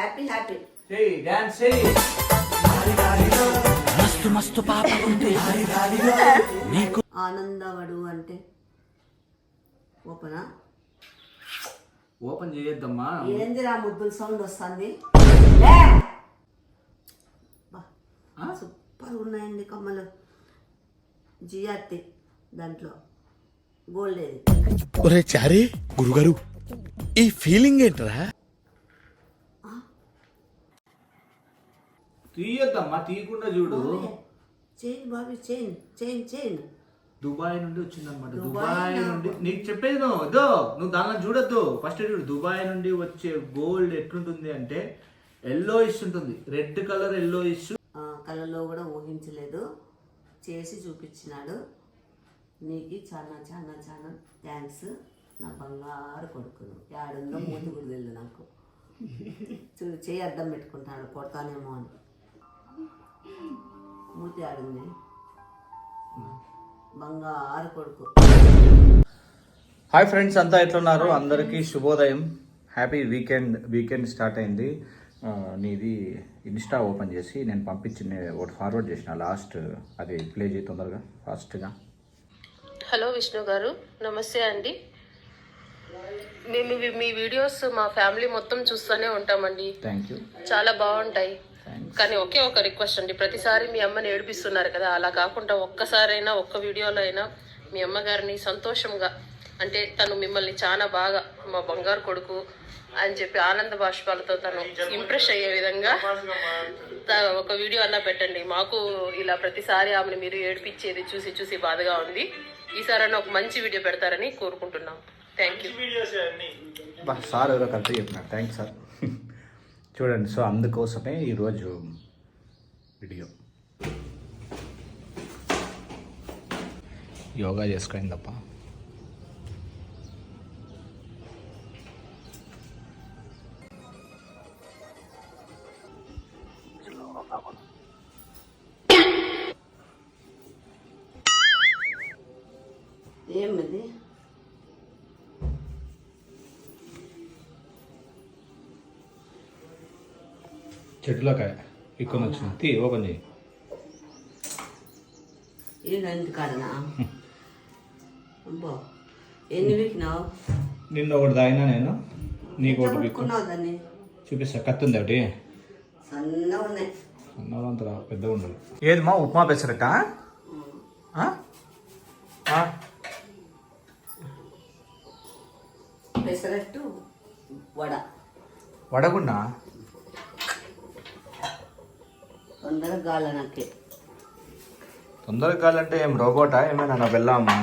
Happy happy dance మస్తు మస్తు పాప ఉంది నీకు ఆనందవడు అంటే ఓపెనా ఓపెన్ చేయొద్దమ్మా. ఏందిరా ముద్దుల సౌండ్ వస్తుంది సూపర్ ఉన్నాయండి కమ్మలు జిఆర్టీ దాంట్లో గోల్డ్ ఏది ఒరే చారీ గురుగారు ఈ ఫీలింగ్ ఏంట్రా తీయొద్దమ్మా, తీయకుండా చూడు. Chain Bobby chain chain chain Dubai నుండి వచ్చిందనమాట. దుబాయ్ నుండి నీకు చెప్పేది నువ్వు దానిలో చూడొద్దు. ఫస్ట్ చూడు, దుబాయ్ నుండి వచ్చే గోల్డ్ ఎట్లుంటుంది అంటే ఎల్లో ఇష్ ఉంటుంది, రెడ్ కలర్ ఎల్లో ఇష్. కళ్ళలో కూడా ఊహించలేదు, చేసి చూపించినాడు. నీకు చాలా చాలా చాలా థ్యాంక్స్ నా బంగారు కొడుకును. ఏడుందో మూతి కూడా తెలియదు నాకు. చేయి అడ్డం పెట్టుకుంటాడు కొడతానేమో అని. మూతి ఆడింది బంగారు కొడుకు. హాయ్ ఫ్రెండ్స్, అంతా ఎట్లున్నారు? అందరికీ శుభోదయం. హ్యాపీ వీకెండ్ స్టార్ట్ అయింది. నీది ఇన్స్టా ఓపెన్ చేసి నేను పంపించిన ఒకటి ఫార్వర్డ్ చేసిన లాస్ట్, అది ప్లే చేయి తొందరగా ఫాస్ట్గా. హలో విష్ణు గారు, నమస్తే అండి. మేము మీ వీడియోస్ మా ఫ్యామిలీ మొత్తం చూస్తూనే ఉంటామండి. Thank you. చాలా బాగుంటాయి. కానీ ఒకే ఒక రిక్వెస్ట్ అండి, ప్రతిసారి మీ అమ్మని ఏడిపిస్తున్నారు కదా, అలా కాకుండా ఒక్కసారైనా ఒక్క వీడియోలో అయినా మీ అమ్మగారిని సంతోషంగా, అంటే తను మిమ్మల్ని చాలా బాగా మా బంగారు కొడుకు అని చెప్పి ఆనంద బాష్పాలతో తను ఇంప్రెస్ అయ్యే విధంగా ఒక వీడియో అన్నా పెట్టండి. మాకు ఇలా ప్రతిసారి ఆమెను మీరు ఏడిపించేది చూసి చూసి బాధగా ఉంది. ఈసారైనా ఒక మంచి వీడియో పెడతారని కోరుకుంటున్నాం. Thank you. సార్ ఎవరో కరెక్ట్గా చెప్పినారు. Thanks sir. చూడండి, సో అందుకోసమే ఈరోజు వీడియో. యోగా చేసుకోండి తప్ప ఏమిది చెట్టులోకాయ ఎక్కువ వచ్చింది. ఓపెన్ చేయి. ఏంటి కాడనా అబ్బో ఎన్ని వీకినావు? నిన్న ఒకటి తాగినా నేను, నీకు ఒకటి పెట్టుకున్నావు దాన్ని చూపిస్తా. కత్తి ఉంది ఒకటి, సన్నగా ఉన్నాయి. అన్నదంత పెద్దగా ఉండదు. ఏది మా ఉప్మా పెసరట? పెసరట్టు వడ. వడగున్నా తొందరగా గాల నాకే. తొందరగా కావాలంటే ఏం రోబోటా ఏమైనా? నా వెళ్ళామా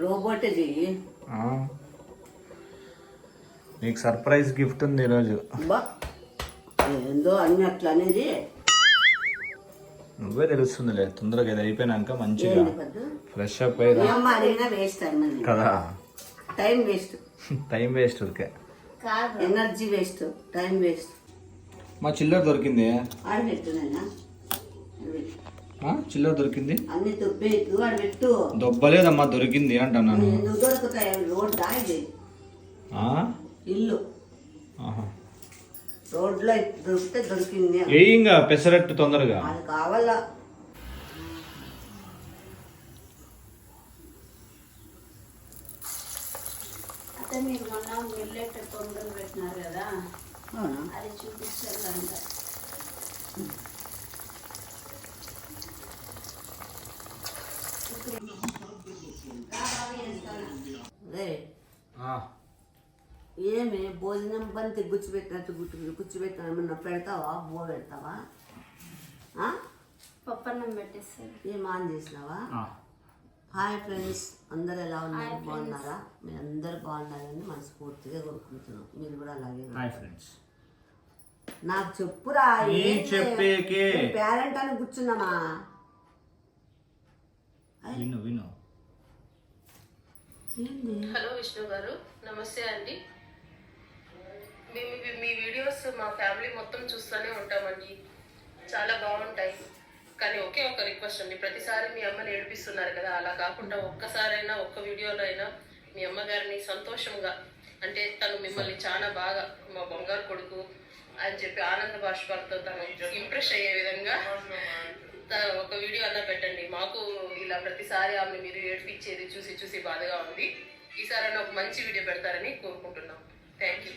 రోబోటే చెయ్యి. నీకు సర్ప్రైజ్ గిఫ్ట్ ఉంది ఈరోజు. బా ఏందో అన్ని అట్లా అనేది నువ్వే తెలుస్తుందిలే. తొందరగా ఇది అయిపోయినాక మంచిగా ఫ్రెష్ అప్ అయ్యి అడిగినా వేస్ట్ అన్నది కదా. Time waste. టైం వేస్ట్ ఉరికే, ఎనర్జీ వేస్ట్, టైం వేస్ట్. మా చిల్లర దొరికింది. ఆడ పెట్టునైనా చిల్లర దొరికింది. అన్ని దుబ్బేట్టు ఆడ పెట్టు. దొబ్బలేదమ్మా, దొరికింది అంటున్నాను. ఎందుకు దొరుకుతాయి? రోడ్ దాడి ఇల్లు రోడ్లో దొరికితే దొరికింది. ఇంకా పెసరట్టు తొందరగా అది కావాలా? అంటే మీరు మొన్న మిల్లెట్ పొంగల్ పెట్టినారు కదా, అది చూపిస్తారంట. ఏమి భోజనం బంతి గుచ్చిపెట్టినట్టు గుచ్చిపెట్టిన పెడతావా? బో పెడతావా? పప్పన్నం పెట్టేస్తారు. ఏం ఆన్ చేసినావా? హాయ్ ఫ్రెండ్స్, అందరు ఎలా ఉన్నారు? బాగున్నారా? మీరు అందరు బాగున్నారని మనస్ఫూర్తిగా కోరుకుంటున్నాం. మీరు కూడా అలాగే. హాయ్ ఫ్రెండ్స్, నాకు చెప్పురా. చెప్పేకే పేరెంట్ అని కూర్చున్నామా? విను. హలో విష్ణు గారు, నమస్తే అండి. మేము మీ వీడియోస్ మా ఫ్యామిలీ మొత్తం చూస్తూనే ఉంటామండి. చాలా బాగుంటాయి. కానీ ఒకే ఒక రిక్వెస్ట్ అండి, ప్రతిసారి మీ అమ్మని ఏడిపిస్తున్నారు కదా, అలా కాకుండా ఒక్కసారైనా ఒక్క వీడియోలో అయినా మీ అమ్మగారిని సంతోషంగా, అంటే తను మిమ్మల్ని చాలా బాగా మా బంగారు కొడుకు అని చెప్పి ఆనంద బాష్పాలతో తను ఇంప్రెస్ అయ్యే విధంగా ఒక వీడియో అన్నా పెట్టండి. మాకు ఇలా ప్రతిసారి ఆమె మీరు ఏడ్పించేది చూసి చూసి బాధగా ఉంది. ఈసారి ఒక మంచి వీడియో పెడతారని కోరుకుంటున్నాం. Thank you.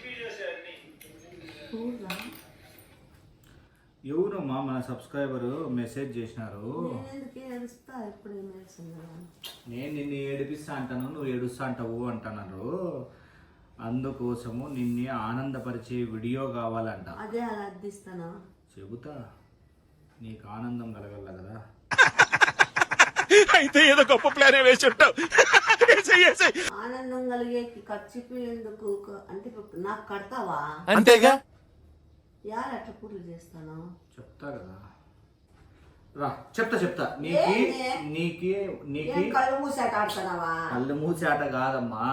ఎవరమ్మా మన సబ్స్క్రైబరు మెసేజ్ చేసినారు. నేను నిన్ను ఏడిపిస్తా అంటాను, నువ్వు ఏడుస్తా అంటావు అంటున్నారు. అందుకోసము నిన్ను ఆనందపరిచే వీడియో కావాలంట. అదే అలా అద్దిస్తానా? చెబుతా, నీకు ఆనందం కలగల కదా. అయితే ఏదో గొప్ప ప్లాన్ వేసి ఉంటావు. ఆనందం కలిగే ఖర్చు ఎందుకు అంటే నాకు కడతావా? అంతేగా. యారు అట్లా పూర్లు చేస్తాను? చెప్తా కదా, రా చెప్తా. నీకి కళ్ళు మూసాట ఆడుతున్నావా? కళ్ళు మూసి ఆట కాదమ్మా.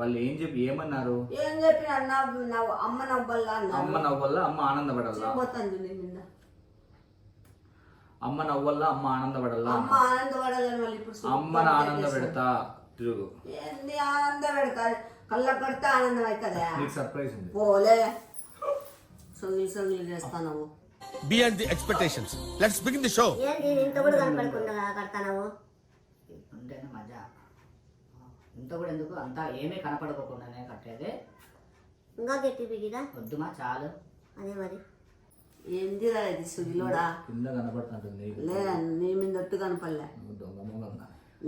వాళ్ళు ఏమన్నారు? ఏం చెప్పి అమ్మ నవ్వల్లా, అమ్మ నవ్వల్లా అమ్మ ఆనందపడాలా, అమ్మ నవ్వల్లా అమ్మ ఆనందపడాలా, అమ్మ ఆనందపడాలని వాళ్ళు ఇప్పుడు అమ్మని ఆనంద పెడతా. తిరుగు ఏంది ఆనందం పెడతా? కళ్ళకు కడితే ఆనందం అవుతుందా? నీకు సర్ప్రైజ్ ఉంది. పోలే సొగిలి చేస్తాను. Beyond the expectations. Let's begin the show. ఏంది ఇంత కూడా కనపడకుండా కడతావు? ఉంటేనే మజా. ఇంత కూడా ఎందుకు, అంతా ఏమీ కనపడకోకుండానే కట్టేది. ఇంకా గట్టి బిగిదా వద్దుమా, చాలు. అదే మరి ఏందిరా ఇది సుగిలోడా? కింద కనపడుతుంటుంది. లే, నీ మీద ఒట్టు కనపడలే. దొంగ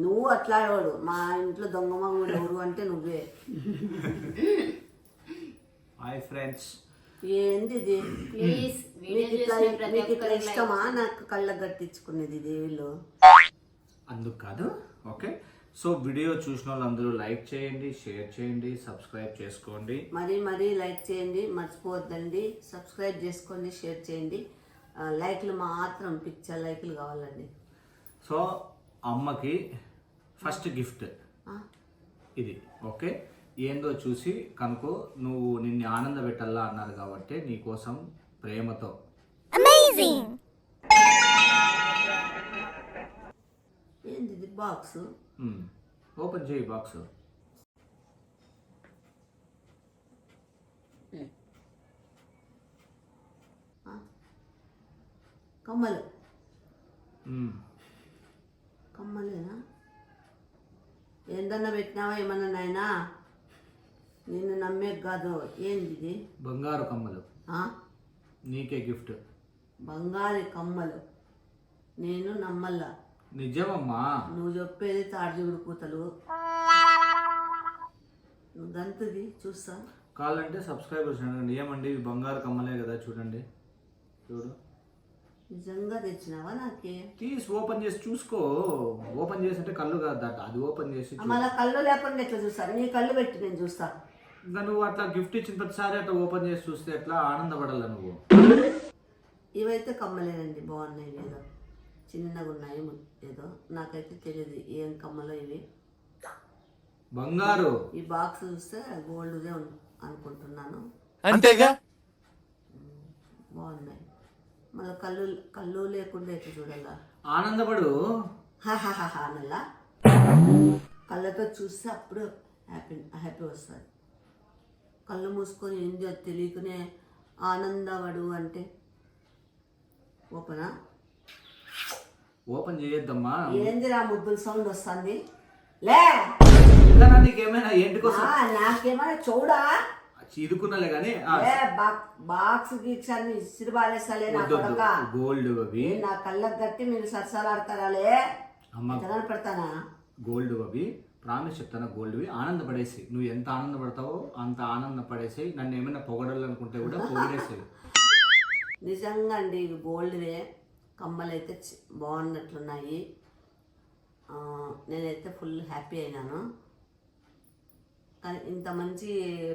నువ్వు అట్లాడవాడు. మా ఇంట్లో దొంగ మగుడు ఎవరు అంటే నువ్వే. Hi friends. ఏంది ఇది? ప్లీజ్ మీకు ఇట్లా ఇష్టమా నాకు కళ్ళకు కట్టించుకునేది దేవుళ్ళు? అందుకు కాదు. ఓకే, సో వీడియో చూసిన వాళ్ళందరూ లైక్ చేయండి, షేర్ చేయండి, సబ్స్క్రైబ్ చేసుకోండి. మరీ లైక్ చేయండి, మర్చిపోవద్దండి. సబ్స్క్రైబ్ చేసుకోండి, షేర్ చేయండి. లైక్లు మాత్రం పిక్చర్ లైక్లు కావాలండి. సో అమ్మకి ఫస్ట్ గిఫ్ట్ ఇది. ఓకే, ఏందో చూసి కనుకో. నువ్వు నిన్ను ఆనంద పెట్టాలా అన్నారు కాబట్టి నీకోసం ప్రేమతో ఏంది ఇది? బాక్స్ ఓపెన్ చేయి. బాక్స్ కమ్మలు. కమ్మలేనా? ఏందన్నా పెట్టినావా ఏమన్నా నాయనా? నిన్ను నమ్మే కాదు. ఏంది ఇది? బంగారు కమ్మలు. నీకే గిఫ్ట్. బంగారు కమ్మలు. నేను నమ్మల్లా. నిజమమ్మా. నువ్వు చెప్పేది తాడిజుగుడు కూతలు. నువ్వు దంతది చూస్తా. కావాలంటే సబ్స్క్రైబర్స్ అడగండి, ఏమండి ఇవి బంగారు కమ్మలే కదా, చూడండి. చూడు, నిజంగా తెచ్చినావా? నాకే తీసి ఓపెన్ చేసి చూసుకో. ఓపెన్ చేసి అంటే కళ్ళు కాదు, అది ఓపెన్ చేసి మళ్ళీ కళ్ళు లేకుండా ఎట్లా చూస్తాను? నీ కళ్ళు పెట్టి నేను చూస్తా. ఇంకా నువ్వు అట్లా గిఫ్ట్ ఇచ్చిన ప్రతిసారి అట్లా ఓపెన్ చేసి చూస్తే ఎట్లా ఆనందపడాల నువ్వు? ఇవైతే కమ్మలేనండి, బాగున్నాయి. ఏదో చిన్నగా ఉన్నాయి ఏదో, నాకైతే తెలియదు ఏం కమ్మలో ఇవి. బంగారు. ఈ బాక్స్ చూస్తే గోల్డ్దే అనుకుంటున్నాను. అంతేగా. బాగున్నాయి. మళ్ళీ కళ్ళు లేకుండా ఎట్లా చూడాలా? ఆనందపడు. అనల్లా. కళ్ళతో చూస్తే అప్పుడు హ్యాపీ వస్తుంది. కళ్ళు మూసుకొని ఏంది అది తెలియకనే ఆనందపడు అంటే ఓపెనా? ఓపెన్ చేయొద్దమ్మా. ఏందిరా ముద్దుల సౌండ్ వస్తుంది? లే, నీకేమైనా ఏంటికోసం? నాకేమైనా చూడా? చీదుకున్నాలే కానీ బాక్స్ గీక్స్ అన్ని ఇసిరి బారేస్తాలే నా కొడక. గోల్డ్ అవి నా కళ్ళకు కట్టి మీరు సరసాలాడతారాలే. పెడతానా? గోల్డ్ అవి ప్రామిస్ చెప్తాను. గోల్డ్వి ఆనందపడేసి, నువ్వు ఎంత ఆనందపడతావో అంత ఆనందపడేసి. నన్ను ఏమైనా పొగడాలనుకుంటే కూడా పొగిడేసేవి. నిజంగా అండి, ఇవి గోల్డ్వే. కమ్మలు అయితే బాగున్నట్లున్నాయి. నేనైతే ఫుల్ హ్యాపీ అయినాను. కానీ ఇంత మంచి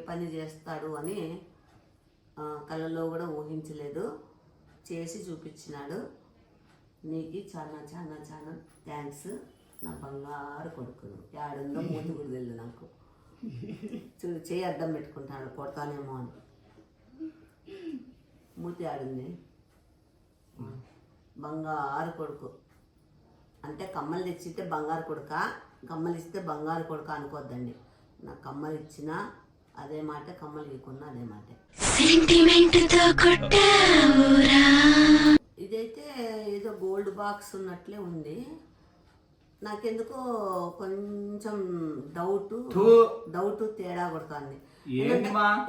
పని చేస్తాడు అని కళ్ళలో కూడా ఊహించలేదు. చేసి చూపించినాడు. నీకు చాలా చాలా చాలా థ్యాంక్స్ నా బంగారు కొడుకును. ఏడుందో మూతి కూడా తెలియదు నాకు. చేయి అడ్డం పెట్టుకుంటాడు, కొడతానేమో అని. మూతి ఆడింది. బంగారు కొడుకు అంటే కమ్మలు తెచ్చితే బంగారు కొడుక, కమ్మలు ఇస్తే బంగారు కొడుక అనుకోద్దండి. నా కమ్మలు ఇచ్చిన అదే మాట, కమ్మలు గీకున్నా అదే మాట. ఇదైతే ఏదో గోల్డ్ బాక్స్ ఉన్నట్లే ఉంది. నాకెందుకో కొంచెం డౌట్ తేడా కొడుతుంది.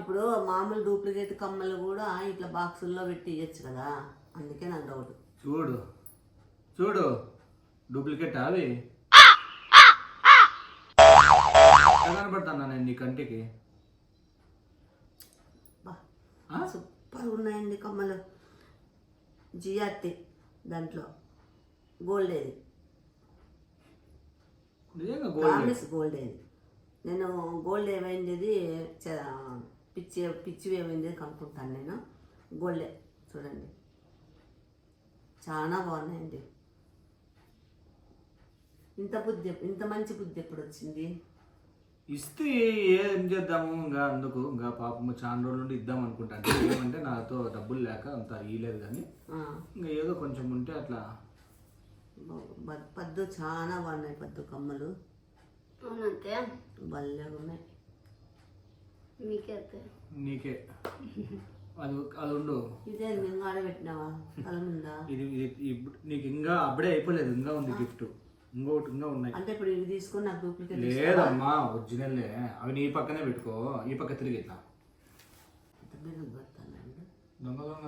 ఇప్పుడు మామూలు డూప్లికేట్ కమ్మలు కూడా ఇట్లా బాక్సుల్లో పెట్టి ఇవ్వచ్చు కదా, అందుకే నాకు డౌట్. చూడు డూప్లికేట్ అవి కనబడతాను నేను నీ కంటికి. సూపర్ ఉన్నాయండి కమ్మలు. జిఆర్టీ దాంట్లో గోల్డ్ ఏది, ప్రామిస్ గోల్డ్ ఏది. నేను గోల్డ్ ఏమైంది పిచ్చి ఏమైంది కనుక్కుంటాను నేను. గోల్డే చూడండి, చాలా బాగున్నాయండి. ఇంత మంచి బుద్ధి ఎప్పుడు వచ్చింది? ఇస్తే ఏం చేద్దాము, ఇంకా అందుకు ఇంకా పాపము చాలా రోజుల నుండి ఇద్దాం అనుకుంటాను. ఏమంటే నాతో డబ్బులు లేక అంత ఇయ్యలేదు, కానీ ఇంకా ఏదో కొంచెం ఉంటే అట్లా. పద్దు చాలా బాగున్నాయి, పద్దు కమ్మలు అవునంతే భలే ఉన్నాయి. నీకే అది ఉండు. ఇదే నేను ఆడబెట్టినావా తల మీద? ఇది నీకు ఇంకా అప్పుడే అయిపోలేదు, ఇంకా ఉంది గిఫ్ట్, ఇంకొకటి ఇంకా ఉన్నాయి. అంటే ఇప్పుడు ఇవి తీసుకొని నాకు డూప్లికేట్ లేదమ్మా, ఒరిజినల్లే. అవి నీ పక్కనే పెట్టుకో, ఈ పక్క తిరిగి ఇట్లా. దొంగదాని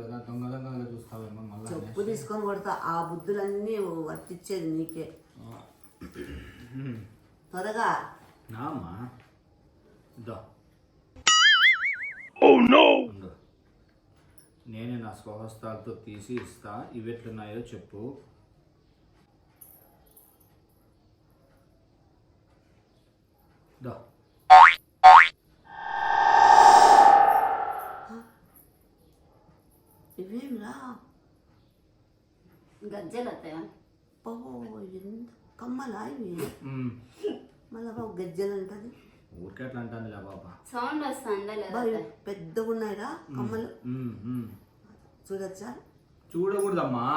కదా, దొంగగా చూస్తావేమో మళ్ళీ. చెప్పు తీసుకొని కొడతా. ఆ బుద్ధులన్నీ వర్తిచ్చేది నీకే. త్వరగా నామ్మా నేనే నా స్వహస్తాలతో తీసి ఇస్తా. ఇవి ఎట్లున్నాయో చెప్పు. ఇవేమిరా గజ్జలు అత్తయ్య. ఎంత కమ్మలా ఇవి? మళ్ళా బాబు గజ్జలు అంటది. ఊరికే అట్లా అంటానులే బాబా. సౌండ్ వస్తుందా లేదా? పెద్దగా ఉన్నాయిరా కమ్మలు. చూడచ్చా? చూడకూడదమ్మా,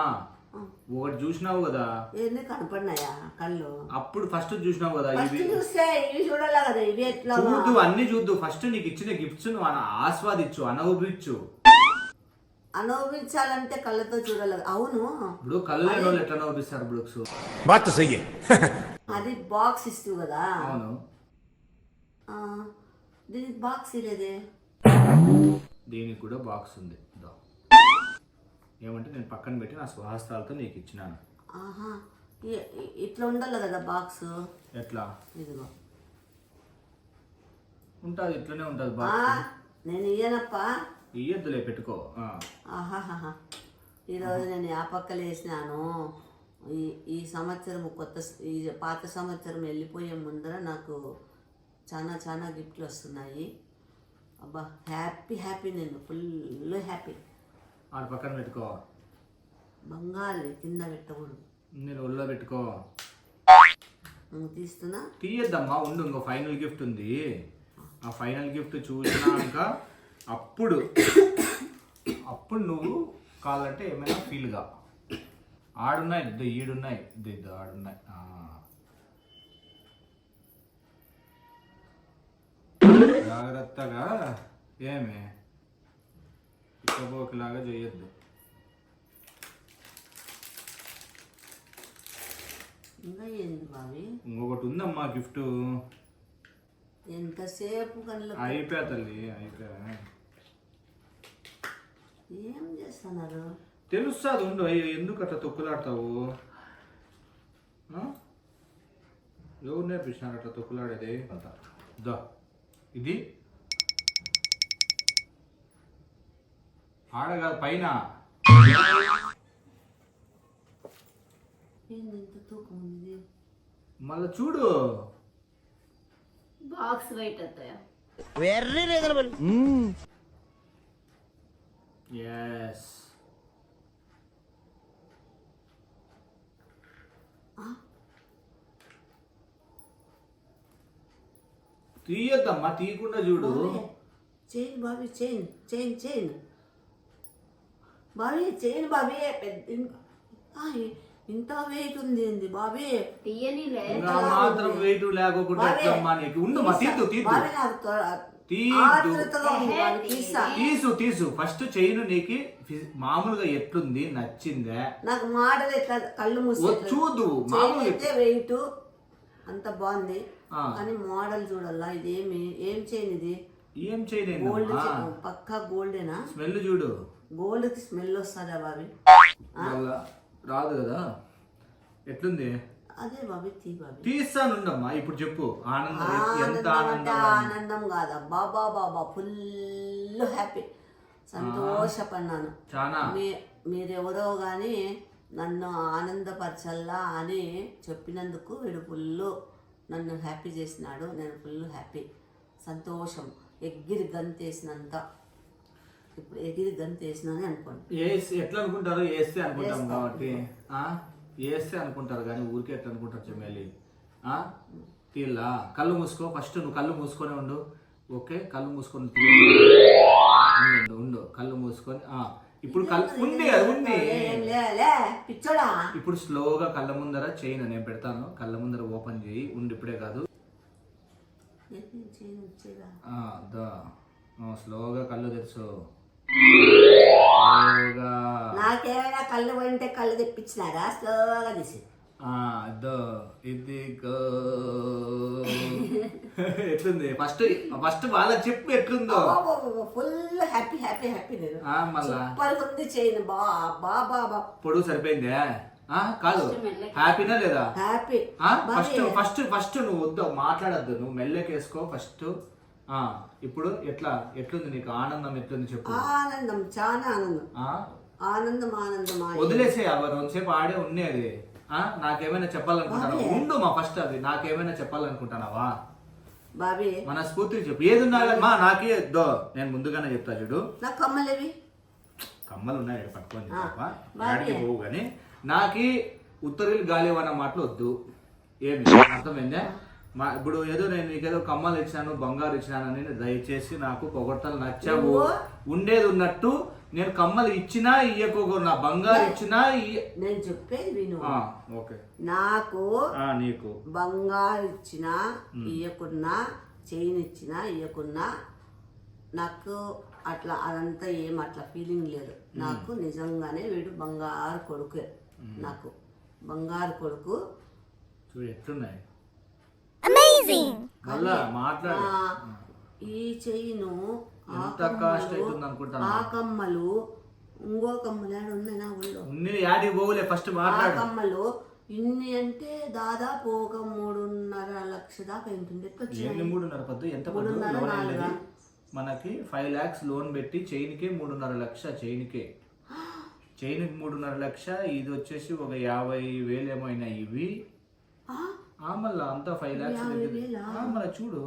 ఒకటి చూసినావు కదా. ఏంది కనపడినాయా కళ్ళు? అప్పుడు ఫస్ట్ చూసినావు కదా. ఇవి చూస్తే ఇవి చూడాలా కదా, ఇవి ఎట్లా? చూద్దు, అన్ని చూద్దు. ఫస్ట్ నీకు ఇచ్చిన గిఫ్ట్స్ నువ్వు ఆస్వాదించు, అనుభవించు. అనుభవించాలంటే కళ్ళతో చూడాలి. అవును, ఇప్పుడు కళ్ళు లేని వాళ్ళు ఎట్లా అనుభవిస్తారు బ్రూక్స్? అది బాక్స్ ఇస్తూ కదా. అవును, దీనికి బాక్స్ ఇలేదే. దీనికి కూడా బాక్స్ ఉంది. ఏమంటే నేను పక్కన పెట్టి నా స్వహస్తాలతో నీకు ఇచ్చినాను. ఆహా, ఇట్లా ఉండాలి కదా బాక్స్. ఎట్లా? ఇదిగో ఉంటుంది, ఇట్లనే ఉంటుంది బాక్స్. నేను ఇయ్యనప్పా. ఇయ్యద్దులే, పెట్టుకో. ఆహాహా, ఈరోజు నేను ఆ పక్కలు వేసినాను. ఈ సంవత్సరం ఈ పాత సంవత్సరం వెళ్ళిపోయే ముందర నాకు చాలా గిఫ్ట్లు వస్తున్నాయి. అబ్బా హ్యాపీ, నేను ఫుల్ హ్యాపీ. ఆ పక్కన పెట్టుకో. బంగారు కింద పెట్టకూడదు, నేను ఒళ్ళో పెట్టుకో. తీస్తున్నా. తీయద్దమ్మా, ఉండు, ఇంకో ఫైనల్ గిఫ్ట్ ఉంది. ఆ ఫైనల్ గిఫ్ట్ చూసినాక అప్పుడు నువ్వు కావాలంటే ఏమైనా ఫీల్గా. ఆడున్నాయి, ఈడున్నాయి, ఆడున్నాయి. జాగ్రత్తగా, ఏమి ఇక్కబోకిలాగా చేయొద్దు. ఇంకా ఏంది బావి? ఇంకొకటి ఉందమ్మా గిఫ్ట్. ఎంతసేపు కళ్ళు అయిపోయా తల్లి, అయిపోయా. ఏం చేస్తున్నారు? తెలుస్తుంది, ఉండు. ఎందుకు అట్లా తొక్కులాడతావు? ఎవరు నేర్పించినారు అట్లా తొక్కులాడేది? దా, ఇది ఆడగా పైన. ఏంది ఇంత తూకం ఉంది? మళ్ళా చూడు. బాక్స్ వెయిట్ అత్తయ్య. Very reasonable. ఎస్. తీయద్దమ్మా, తీయకుండా చూడు. Chain Bobby, chain Bobby, chain Bobby. పెద్ద ఇంత వెయిట్ ఉంది ఏంది బాబీ? తీయనిలే. ఇంకా మాత్రం వెయిట్ లేకోకుండా ఎట్లమ్మా నీకు? ఉండు మా తీద్దు బాబీ నాకు తీద్దు ఆతృతగా ఉంది బాబీ, తీస్తా. తీసు ఫస్ట్ చైన్ నీకు మామూలుగా ఎట్లుంది, నచ్చిందే? నాకు మోడల్ ఎట్లా కళ్ళు మూసి చూడు మామూలుగా అయితే వెయిట్ అంత బాగుంది ఆ. కానీ మోడల్ చూడాలా. ఇదేమి ఏం చైన్ ఇది? ఏం చైన్? గోల్డ్ పక్కా గోల్డేనా? స్మెల్ చూడు. గోల్డ్ కి స్మెల్ వస్తుందా బాబీ? రాదు కదా. ఎట్లుంది? అదే బాబీ, తీ బాబీ. తీస్తానుండమ్మా. ఇప్పుడు చెప్పు. ఆనందం ఎంత ఆనందం అంటే ఆనందం. ఆనందం కాదా బాబా, బాబా ఫుల్ హ్యాపీ, సంతోషపడినాను. చాలా మీరెవరో కానీ నన్ను ఆనందపరచల్లా అని చెప్పినందుకు వీడు ఫుల్ నన్ను హ్యాపీ చేసినాడు. నేను ఫుల్ హ్యాపీ, సంతోషం. ఎగిరి గంతేసినంత. ఇప్పుడు ఎగిరి గంతేసినని అనుకోండి. ఎట్లా అనుకుంటారు? వేస్తే అనుకుంటాం కాబట్టి వేస్తే అనుకుంటారు కానీ ఊరికే ఎట్లా అనుకుంటారు చెమ్మేలి? తీల్లా. కళ్ళు మూసుకో ఫస్ట్. నువ్వు కళ్ళు మూసుకొని ఉండు. ఓకే, కళ్ళు మూసుకొని ఉండు. కళ్ళు మూసుకొని ఇప్పుడు కళ్ళు ఉంది కదా, ఉంది. పిచ్చోడా, ఇప్పుడు స్లోగా కళ్ళ ముందర చైన్ నేను పెడతాను. కళ్ళ ముందర ఓపెన్ చేయి. ఉండి ఇప్పుడే కాదు, స్లోగా కళ్ళు తెరుచు. నాకేమైనా కళ్ళు పోయింటే కళ్ళు తెప్పించినారా? స్లోగా తీసి ఇది ఎట్లుంది? ఫస్ట్ వాళ్ళకి చెప్పు ఎట్లుందో. Full happy happy happy. నేను మళ్ళా సూపర్ ఉంది చైన్. బాబా పొడుగు సరిపోయిందే? కాదు, హ్యాపీనా లేదా? హ్యాపీ. ఫస్ట్ నువ్వు వద్దు, మాట్లాడద్దు. నువ్వు మెల్లకేసుకో ఫస్ట్. ఇప్పుడు ఎట్లుంది నీకు? ఆనందం ఎట్లుంది చెప్పు. ఆనందం, చాలా ఆనందం. ఆనందం ఆనందం. వదిలేసే రెండుసేపు ఆడే ఉండేది. నాకేమైనా చెప్పాలనుకుంటున్నావా? ఉండు మా ఫస్ట్. అది నాకేమైనా చెప్పాలనుకుంటున్నావా బాబీ? మన స్ఫూర్తికి చెప్పు. ఏదున్నా మా నాకే నేను ముందుగానే చెప్తా చూడు. నా కమ్మలేవి? కమ్మలు ఉన్నాయి పట్టుకొని ఆడికి పోవు కానీ నాకి ఉత్తరీలు గాలివన్న మాటలు వద్దు. ఏమి అర్థమైందా? ఇప్పుడు ఏదో నేను నీకేదో కమ్మలు ఇచ్చినాను, బంగారు ఇచ్చినానని దయచేసి నాకు పొగడతలు నచ్చావు. ఉండేది ఉన్నట్టు నేను కమ్మలు ఇచ్చినా ఇయ్యకోగో, నా బంగారు ఇచ్చినా నేను చెప్పేది విను. ఓకే, నాకు నీకు బంగారు ఇచ్చినా ఇయ్యకున్నా, చైన్ ఇచ్చినా ఇయ్యకున్నా నాకు అట్లా అదంతా ఏం అట్లా ఫీలింగ్ లేదు. నాకు నిజంగానే వీడు బంగారు కొడుకే. నాకు బంగారు కొడుకు. చూడు ఎట్లున్నాయి. ఈ చెయ్యిను, ఆ కమ్మలు, ఇంకో కమ్మలు ఉన్నాయి నా ఊళ్ళో. ఫస్ట్ ఆ కమ్మలు ఇన్ని అంటే దాదాపు ఒక 3.5 లక్ష దాకా ఉంటుంది. 3.5 పద్దు ఎంత? మనకి 5 lakhs లోన్ పెట్టి చైన్ కి 3.5 లక్ష. చైన్ 3.5 లక్ష. ఇది వచ్చేసి ఒక 50,000 ఏమో అయినా ఇవి. మళ్ళా అంతా 5 lakhs. మళ్ళీ చూడు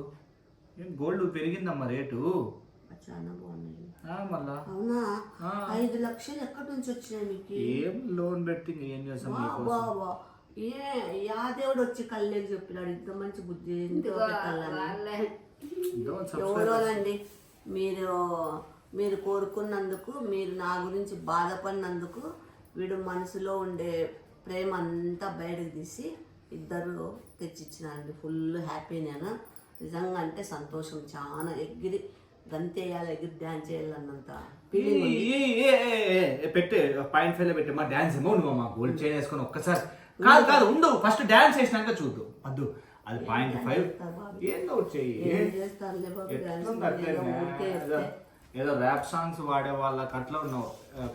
గోల్డ్ పెరిగిందమ్మా రేటు. చాలా బాగున్నాయి. మళ్ళా అవునా? 5 లక్షలు ఎక్కడి నుంచి వచ్చినాయి మీకు? ఏం లోన్ పెట్టి ఏం చేస్తాం? యాదేవుడు వచ్చి కళ్ళకి చెప్పినాడు ఇంత మంచి బుద్ధి ఎవరోనండి. మీరు కోరుకున్నందుకు, మీరు నా గురించి బాధపడినందుకు వీడు మనసులో ఉండే ప్రేమ అంతా బయటకు తీసి ఇద్దరు తెచ్చిచ్చినారండి. Full happy. నేను నిజంగా అంటే సంతోషం. చాలా ఎగిరి గంతేయాలి, ఎగిరి డ్యాన్స్ చేయాలన్నంత పెట్టే .5 పెట్టే మా డాన్స్ ఏమో. నువ్వు మా గోల్డ్ చైన్ వేసుకొని ఒక్కసారి కాదు ఉండు. ఫస్ట్ డాన్స్ చేసినాక చూద్దు. వద్దు, అది .5 ఏందో చెయ్యి. ఏదో ర్యాప్ సాంగ్స్ వాడే వాళ్ళకి అట్లా ఉన్నావు.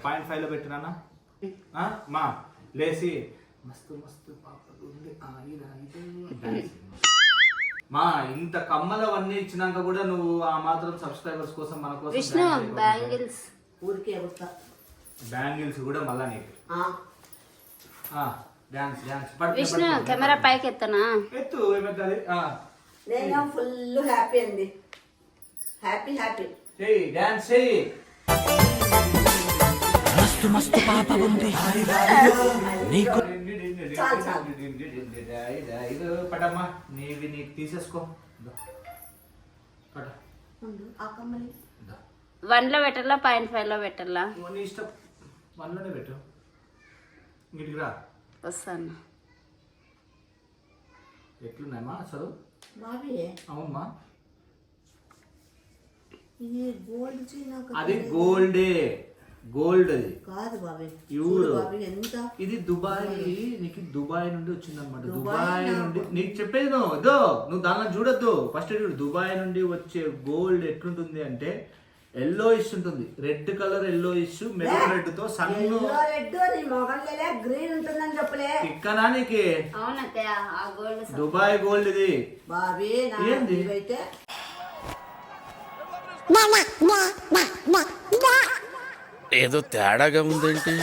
.5 పెట్టినా మా లేసి మస్తు మస్తు మా ఇంత కమ్మలవన్నీ ఇచ్చినాక కూడా నువ్వు ఆ మాత్రం సబ్స్క్రైబర్స్ కోసం మన కోసం బ్యాంగిల్స్ ఊరికే బ్యాంగిల్స్ కూడా మళ్ళా నీకు డాన్స్ విష్ణు కెమెరా పైకి ఎత్తనా? ఎత్తు. ఏమెత్తాలి? నేను ఫుల్ హ్యాపీ అండి. Happy happy. చెయ్యి డాన్స్ చెయ్యి. మస్తు మస్తు పాప ఉంది నీకు. పటమ్మా నీవి నీకు తీసేసుకో. 1లో పెట్టాలా 0.5లో పెట్టాలా? నీ ఇష్టం. 1లోనే పెట్టు. ఇంటికి రా. వస్తాను. ఎట్లున్నాయమ్మా అసలు? బాబీ అవునమ్మా, ఇది గోల్డ్ చైన్ అది గోల్డే, గోల్డ్ అది కాదు బాబీ. ప్యూర్. చూడు బాబీ ఎంత ఇది దుబాయ్, నీకు దుబాయ్ నుండి వచ్చిందన్నమాట. దుబాయ్ నుండి నీకు చెప్పేది నువ్వు దానిలో చూడొద్దు. ఫస్ట్ చూడు, దుబాయ్ నుండి వచ్చే గోల్డ్ ఎట్లుంటుంది అంటే ఎల్లోయిష్ ఉంటుంది, red colour yellowish, maroon red తో సన్న రెడ్ నీ మొగల్లే గ్రీన్ ఉంటుందని చెప్పలే ఇక్కనా నీకు. అవునత్తయ్య, ఆ గోల్డ్ దుబాయ్ గోల్డ్ ఇది బాబీ. ఏంది? ఇవైతే ఏదో తేడాగా ఉందేంటి?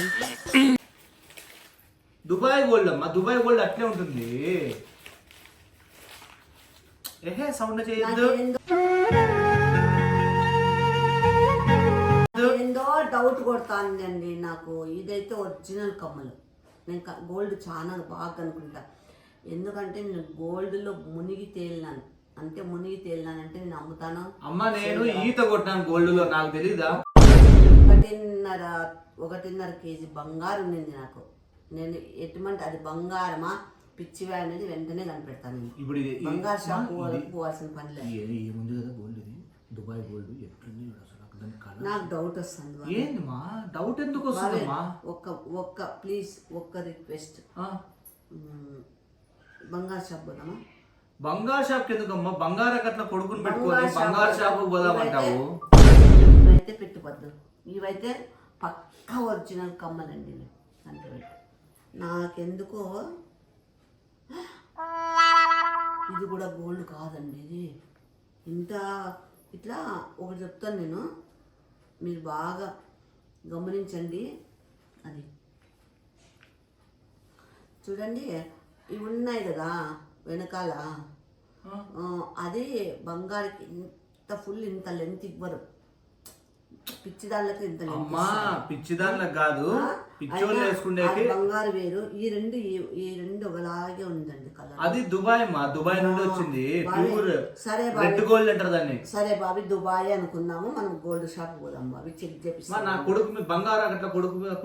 దుబాయ్ గోల్డ్ అమ్మా, దుబాయ్ గోల్డ్ అట్లే ఉంటుంది. ఏహే సౌండ్ చేయొద్దు. ఏందో డౌట్ కొడతానండి నాకు. ఇదైతే ఒరిజినల్ కమ్మలు. నేను గోల్డ్ చాలా బాగా అనుకుంటా. ఎందుకంటే నేను గోల్డ్లో మునిగి తేలినాను. అంటే మునిగి తేలినానంటే నేను అమ్ముతాను. అమ్మ నేను ఈత కొట్టాను గోల్డ్ లో, నాకు తెలీదా? 1.5 కేజీ బంగారం ఉంది నాకు. నేను ఎటువంటి అది బంగారమా పిచ్చివా అనేది వెంటనే కనిపెడతాను. నేను ఇప్పుడు ఇది బంగారు షాప్ పోవాల్సిన పని లేదు. ఏముంది కదా గోల్డ్, ఇది దుబాయ్ గోల్డ్ ఎట్లుంది అసలు. దాని కలర్ నాకు డౌట్ వస్తుంది. ఏందమ్మా డౌట్ ఎందుకు వస్తుందమ్మా? ఒక్క ప్లీజ్ ఒక్క రిక్వెస్ట్, బంగారు షాప్ పోదామా? బంగారు షాప్ ఎందుకమ్మా? బంగారు అట్లా కొడుకుని పెట్టుకోవాలి, బంగారు షాప్ పోదామంటావు? ఇవైతే పెట్టుకోద్దు. ఇవైతే పక్కా ఒరిజినల్ కమ్మలండి. అంటే నాకెందుకో ఇది కూడా గోల్డ్ కాదండి. ఇది ఇంత ఇట్లా ఒకటి చెప్తాను నేను, మీరు బాగా గమనించండి. అది చూడండి, ఇవి ఉన్నాయి కదా వెనకాల, అది బంగారుకి ఇంత ఫుల్ ఇంత లెంత్ ఇవ్వరు. పిచ్చిదాళ్ళకి ఇంత లెంత్ అమ్మా, పిచ్చిదాన్లకు కాదు, పిచ్చోళ్ళు వేసుకునేకి. బంగారు వేరు. ఈ రెండు ఒకలాగే ఉందండి కలర్. అది దుబాయ్ మా, దుబాయ్ నుండి వచ్చింది ప్యూర్. సరే రెడ్ గోల్డ్ అంటారు దాన్ని. సరే బాబీ, దుబాయ్ అనుకుందాము. మనం గోల్డ్ షాప్ పోదాం బాబీ, చెక్ చేపిస్తాం. నా కొడుకు మీద బంగారు అట్లా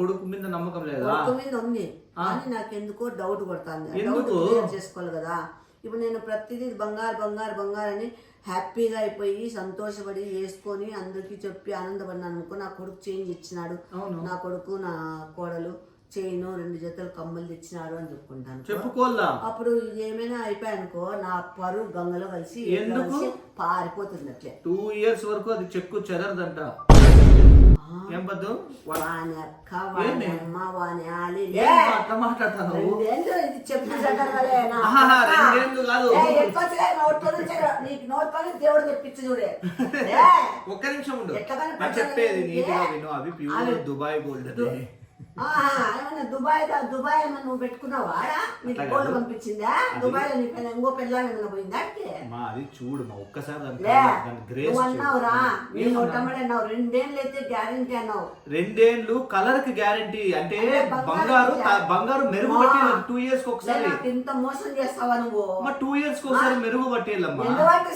కొడుకు మీద నమ్మకం లేదా? కొడుకు మీద ఉంది కానీ నాకెందుకో డౌట్ కొడతాను. డౌట్ చేసుకోవాలి కదా. ఇప్పుడు నేను ప్రతిదీ బంగారు బంగారు బంగారు అని హ్యాపీగా అయిపోయి సంతోషపడి వేసుకొని అందరికి చెప్పి ఆనందపడినాను అనుకో. నా కొడుకు చేంజ్ ఇచ్చినాడు, నా కొడుకు నా కోడలు చైన్ 2 జతలు కమ్మలు తెచ్చినారు అని చెప్పుకోవాలా. అప్పుడు ఇది ఏమైనా అయిపోయానుకో, నా పరు గంగలో కలిసి పారిపోతుంది. అట్లే 2 years వరకు అది చెక్కు చెదరదంట. ఏం పద్దు వాని అక్క వాని అమ్మ వాని ఆలి అట్లా మాట్లాడతాను. 2 ఏళ్ళు ఇది చెప్పు కాదు. నీకు నోట్ పని దేవుడు తెప్పించి చూడే. ఒక్క నిమిషం ఉండు, చెప్పేది నీట్గా విను. అవి ప్యూర్ దుబాయ్ గోల్డ్. ఏమన్నా దుబాయ్ ఏమన్నా నువ్వు పెట్టుకున్నావా? నీకు గోల్డ్ పంపించిందా? దుబాయ్ లో నీ పైన ఇంకో పిల్లలు ఏమన్నా పోయిందా? అది చూడు మా ఒక్కసారి నువ్వు అన్నావురా, నేను అన్నావు 2 ఏళ్ళు అయితే గ్యారంటీ అన్నావు. 2 ఏళ్ళు కలర్ కి గ్యారంటీ అంటే బంగారు మెరుగు పట్టి 2 years ఒకసారి. ఇంత మోసం చేస్తావా నువ్వు? 2 years ఒకసారి మెరుగు పట్టేయాలమ్మా.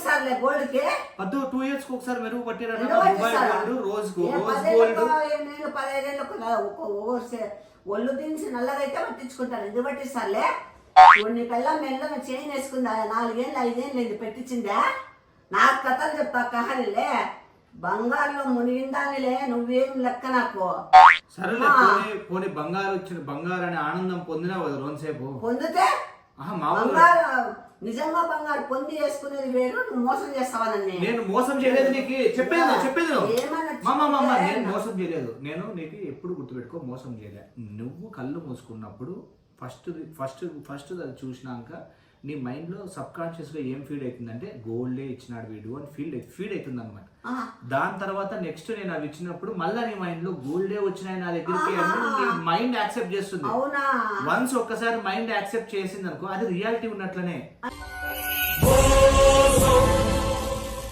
సార్లే గోల్డ్ కి పద్దు 2 years ఒకసారి మెరుగు పట్టేయాలి. దుబాయ్ గోల్డ్ రోజ్ గోల్డ్ 15 ఒళ్ళు దించి నల్లగా అయితే పట్టించుకుంటాను. ఎందుకు పట్టిస్తారులే? కొన్ని పిల్లలు మెల్లగా చైన్ వేసుకుందా 4 ఏళ్ళు 5 ఏళ్ళు ఇది పెట్టించిందా? నాకు కథలు చెప్తా కహానిలే. బంగారులో మునిగిందానిలే, నువ్వేం లెక్క నాకు. సరేలే, పోనీ బంగారు వచ్చిన బంగారు అనే ఆనందం పొందినావు కదా రోజుసేపు. పొందితే బంగారు నిజంగా బంగారు పొంది వేసుకునేది వేరు. నువ్వు మోసం చేస్తావా నన్ను? నేను మోసం చేయలేదు నీకు. చెప్పేది నేను మోసం చేయలేదు. నేను నీకు ఎప్పుడు గుర్తుపెట్టుకో, మోసం చేయలేదు. నువ్వు కళ్ళు మూసుకున్నప్పుడు ఫస్ట్ అది చూసినాక నీ మైండ్లో సబ్ కాన్షియస్గా ఏం ఫీడ్ అవుతుందంటే గోల్డే ఇచ్చినాడు వీడు అని ఫీడ్ అవుతుంది అనమాట. దాని తర్వాత నెక్స్ట్ నేను అవి ఇచ్చినప్పుడు మళ్ళీ నీ మైండ్లో గోల్డే వచ్చినాయి నా దగ్గరికి అని నీ మైండ్ యాక్సెప్ట్ చేస్తుంది. వన్స్ ఒక్కసారి మైండ్ యాక్సెప్ట్ చేసింది అనుకో, అది రియాలిటీ ఉన్నట్లనే.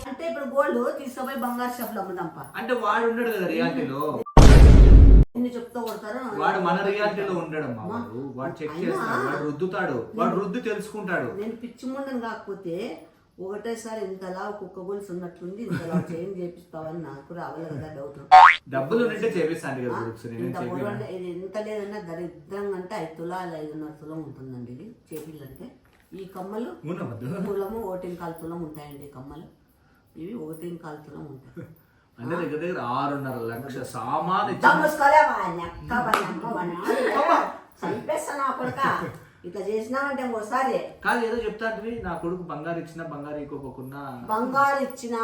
అంటే ఇప్పుడు గోల్డ్ తీసుకుపోయి బంగారు షాప్ లో అమ్ముదాంపా అంటే వాడు ఉండడు కదా రియాలిటీలో. చెప్తా కొడతారు. వాడు మన రియాలిటీలో ఉండడమ్మా. వాడు చెక్ చేస్తాడు, వాడు రుద్దుతాడు, వాడు రుద్దు తెలుసుకుంటాడు. నేను పిచ్చి ముండను కాకపోతే ఒకటేసారి ఇంతలా కుక్క గొలుసు ఉన్నట్లుంది, ఇంతలా చేంజ్ చేపిస్తావని నాకు రావాలి కదా డౌట్. డబ్బులు ఉంటే చేపిస్తాను కదా గురుక్స్, ఇంత పొడవు ఇది ఎంత లేదన్నా దరిద్రంగా అంటే 5 తులాలు 5.5 తులం ఉంటుందండి ఇది చేపిల్లంటే. ఈ కమ్మలు తులము 1.25 తులం ఉంటాయండి ఈ కమ్మలు. ఇవి 1.25 తులం ఉంటాయి. అంటే దగ్గర దగ్గర 6.5 లక్షల సామాన్ చంపేస్తాను కొడుక ఇట్లా చేసినామంటే ఒకసారి. కాదు ఏదో చెప్తా అంటే నా కొడుకు బంగారు ఇచ్చినా బంగారు ఇవ్వకుండా, బంగారు ఇచ్చినా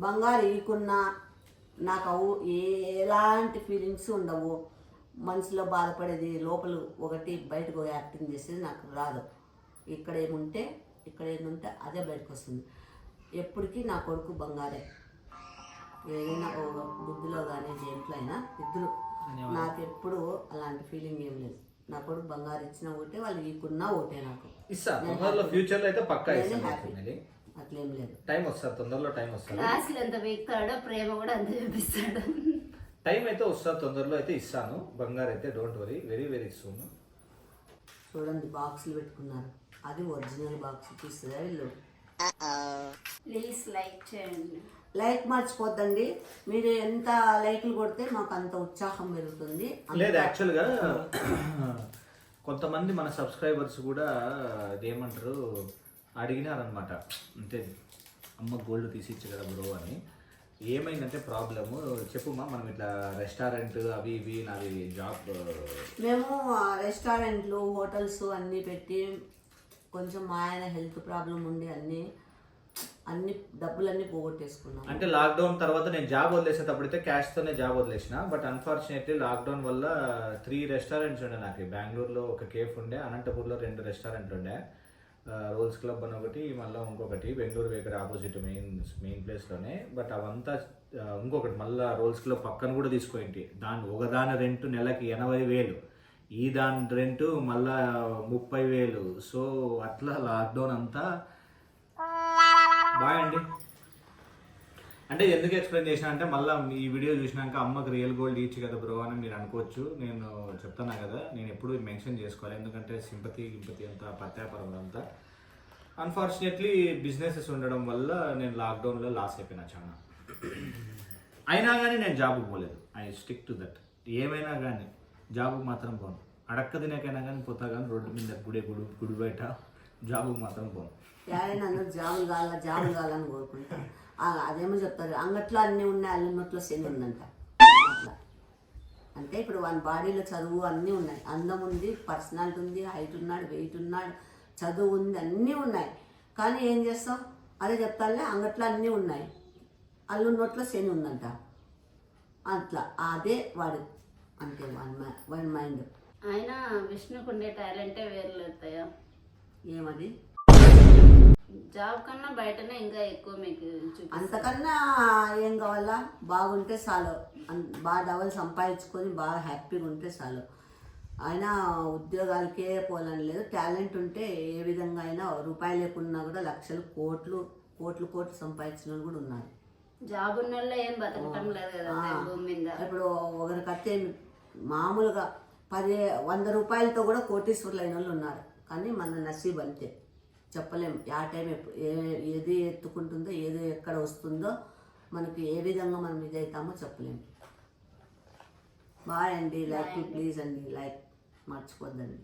బంగారు ఇవ్వకున్నా నాకు ఎలాంటి ఫీలింగ్స్ ఉండవు. మనసులో బాధపడేది లోపల ఒకటి, బయటకు యాక్టింగ్ చేసేది నాకు రాదు. ఇక్కడ ఏముంటే అదే బయటకు వస్తుంది. ఎప్పటికీ నా కొడుకు బంగారే. ఏదైనా బుద్ధిలో కానీ దేంట్లో అయినా ఇద్దరు. నాకు ఎప్పుడు అలాంటి ఫీలింగ్ ఏం లేదు. నా కొడుకు బంగారు ఇచ్చినా ఒకటే, వాళ్ళు ఇవ్వకున్నా ఒకటే. నాకు ఫ్యూచర్ లో అయితే పక్కా అట్లేం లేదు. టైం వస్తుంది, తొందరలో టైం వస్తుంది. క్లాసులు ఎంత వీక్తాడో ప్రేమ కూడా అంత చూపిస్తాడు. టైం అయితే వస్తుంది, తొందరలో అయితే ఇస్తాను బంగారు అయితే. Don't worry, very very soon. చూడండి బాక్సులు పెట్టుకున్నారు, అది ఒరిజినల్ బాక్స్ తీస్తుందా వీళ్ళు. ప్లీజ్ లైక్ చేయండి. లైక్ మర్చిపోద్దండి. మీరు ఎంత లైక్లు కొడితే మాకు అంత ఉత్సాహం పెరుగుతుంది. లేదు యాక్చువల్గా కొంతమంది మన సబ్స్క్రైబర్స్ కూడా ఇదేమంటారు అడిగినారనమాట, అంటే అమ్మ గోల్డ్ తీసిచ్చు కదా బ్రో అని. ఏమైందంటే ప్రాబ్లము చెప్పుమా, మనం ఇట్లా రెస్టారెంట్ అవి ఇవి నాది జాబ్, మేము రెస్టారెంట్లు హోటల్స్ అన్నీ పెట్టి కొంచెం మా ఆయన హెల్త్ ప్రాబ్లం ఉండి అన్ని డబ్బులన్నీ పోగొట్టేసుకున్నాం. అంటే లాక్డౌన్ తర్వాత నేను జాబ్ వదిలేసేటప్పుడైతే క్యాష్తోనే జాబ్ వదిలేసిన. బట్ అన్ఫార్చునేట్లీ లాక్డౌన్ వల్ల 3 రెస్టారెంట్స్ ఉండే నాకు. బెంగళూరులో ఒక కేఫ్ ఉండే, అనంతపూర్లో 2 రెస్టారెంట్లు ఉండే, రోల్స్ క్లబ్ అని ఒకటి, మళ్ళీ ఇంకొకటి బెంగళూరు బేకరీ ఆపోజిట్ మెయిన్ ప్లేస్లోనే. బట్ అవంతా ఇంకొకటి మళ్ళీ రోల్స్ క్లబ్ పక్కన కూడా తీసుకోండి. ఒకదాని రెంట్ నెలకి 80,000, ఈ దాని రెంట్ మళ్ళా 30,000. సో అట్లా లాక్డౌన్ అంతా బాయ్ అండి. అంటే ఎందుకు ఎక్స్ప్లెయిన్ చేసిన అంటే మళ్ళీ ఈ వీడియో చూసినాక అమ్మకి రియల్ గోల్డ్ ఇచ్చి కదా బ్రో అని మీరు అనుకోవచ్చు. నేను చెప్తున్నా కదా, నేను ఎప్పుడు మెన్షన్ చేసుకోవాలి, ఎందుకంటే సింపతి అంతా పత్యాపరం అంతా. అన్ఫార్చునేట్లీ బిజినెసెస్ ఉండడం వల్ల నేను లాక్డౌన్లో లాస్ అయిపోయినా చాలా. అయినా కానీ నేను జాబ్కి పోలేదు. I stick to that. ఏమైనా కానీ జాబ్కి మాత్రం పోను. అడక్క తినకైనా కానీ పోతా, కానీ రోడ్డు మీద గుడి బయట జాబ్కి మాత్రం పోను. ఎవరైనా అందరూ జాబులు కావాలని కోరుకుంటారు. అదేమో చెప్తారు, అంగట్లో అన్నీ ఉన్నాయి, అల్లున్నట్లో శని ఉందంట. అట్లా అంటే ఇప్పుడు వాని బాడీలో చదువు అన్నీ ఉన్నాయి, అందం ఉంది, పర్సనాలిటీ ఉంది, హైట్ ఉన్నాడు, వెయిట్ ఉన్నాడు, చదువు ఉంది, అన్నీ ఉన్నాయి. కానీ ఏం చేస్తావు, అదే చెప్తానులే, అంగట్లో అన్నీ ఉన్నాయి, అల్లున్నట్లో శని ఉందంట. అట్లా అదే వాడు, అంటే వాడి మైండ్. ఆయన విష్ణుకు ఉండే టాలెంటే వేర్లేతాయా. ఏమది జాబ్ కన్నా బయటనే ఇంకా ఎక్కువ మీకు అంతకన్నా ఏం కావాలా, బాగుంటే చాలు, బాగా డబల్ సంపాదించుకొని బాగా హ్యాపీగా ఉంటే చాలు. ఆయన ఉద్యోగాలకే పోలని లేదు, టాలెంట్ ఉంటే ఏ విధంగా అయినా రూపాయలు లేకున్నా కూడా లక్షలు కోట్లు సంపాదించిన కూడా ఉన్నారు. జాబ్ ఉన్న వాళ్ళు ఏం బతకటం లేదు కదా భూమి మీద. ఇప్పుడు ఒకరికైతే మామూలుగా 100 రూపాయలతో కూడా కోటీశ్వరులు అయిన వాళ్ళు ఉన్నారు. కానీ మన నసీబ్ అంతే, చెప్పలేం ఆ టైం ఏది ఎత్తుకుంటుందో, ఏది ఎక్కడ వస్తుందో, మనకి ఏ విధంగా మనం ఇదవుతామో చెప్పలేము. బాయ్ అండి. లైక్ ప్లీజ్ అండి, లైక్ మర్చిపోద్దండి.